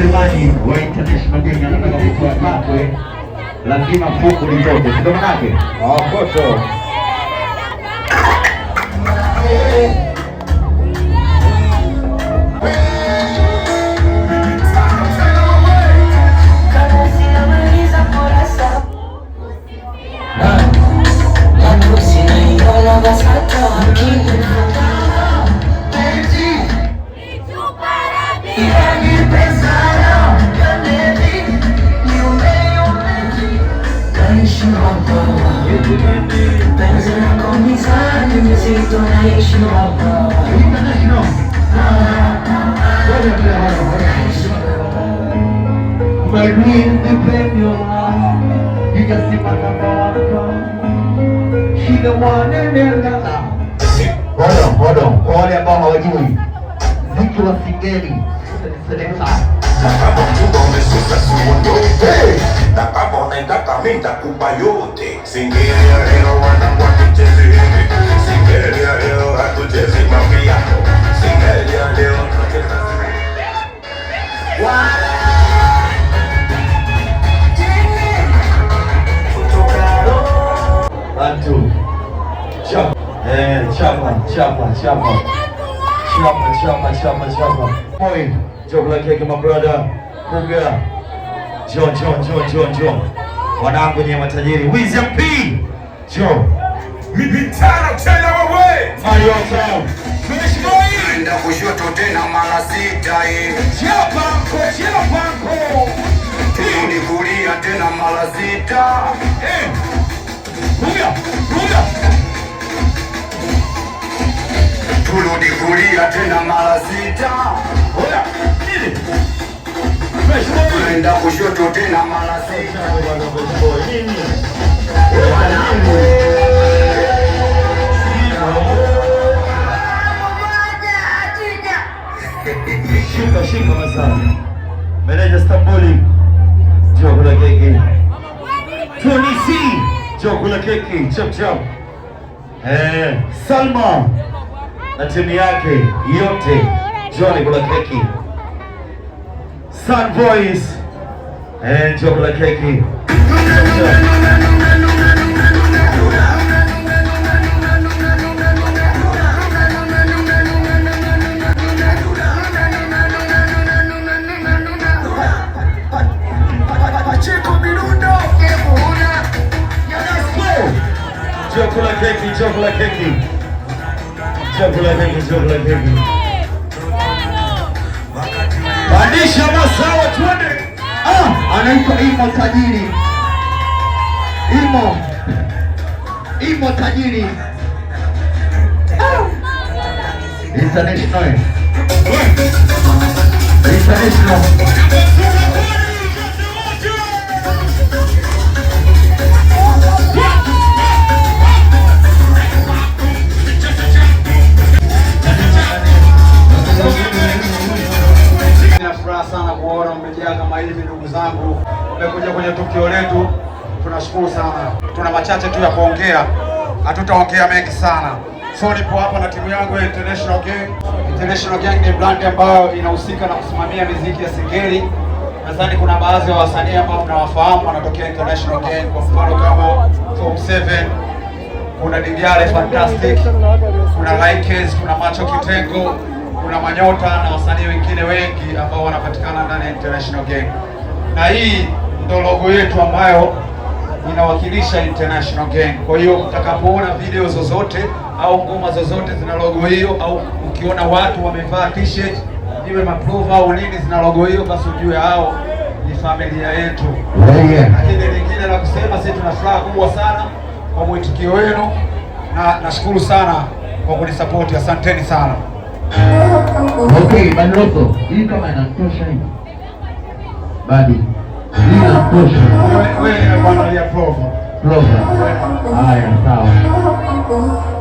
msemaji wa International Gang anataka kutoa takwe, lazima fuku litoke, sio manake? Koto. Hold on. Kwa wale ambao hawajui mziki wa Singeli kupa yote Singeli ya leo wanangwa kichezi hivi, Singeli ya leo hatuchezi mapiano, Singeli ya leo tunacheza Bantu chapa Moi, Chocolate Cake my brother Kuga John wanangu nye matajiri Wizam P Joe mitano tena wewe Mario Town Fresh boy enda kushoto tena mara sita Chiapanko turudi kulia tena mara sita Kuga turudi kulia tena mara sita Oya nini enda kushoto tena mara sita nini Shika mazao meneja Stambuli Chocolate Cake Tunisi Chocolate Cake chap Salma na timu yake yote Chocolate Cake Sun Voice Chocolate Cake Chocolate Cake Pandisha masawa tuende. Anaitwa Imo tajiri. Imo tajiri. International. Kama hivi ndugu zangu, umekuja kwenye tukio letu, tunashukuru sana. Tuna machache tu ya kuongea, hatutaongea mengi sana. So nipo hapa na timu yangu ya International Gang. International Gang ni brand ambayo inahusika na kusimamia muziki ya Singeli. Nadhani kuna baadhi ya wasanii ambao mnawafahamu wanatokea International Gang, kwa mfano kama Form 7, kuna Digiale Fantastic, kuna Likes, kuna Macho Kitengo, kuna Manyota na wasanii wengine wengi ambao wanapatikana ndani ya International Gang. Na hii ndio logo yetu ambayo inawakilisha International Gang. Kwa hiyo utakapoona video zozote au ngoma zozote zina logo hiyo, au ukiona watu wamevaa t-shirt iwe maprova au nini zina logo hiyo, basi ujue hao ni familia yetu. Lakini lingine la kusema, sisi tuna furaha kubwa sana kwa mwitikio wenu na nashukuru sana kwa kunisupport. Asanteni sana. Okay, Bandoko, hii kama inatosha hii. Badi. Hii inatosha. Wewe bwana ya prova. Haya, sawa.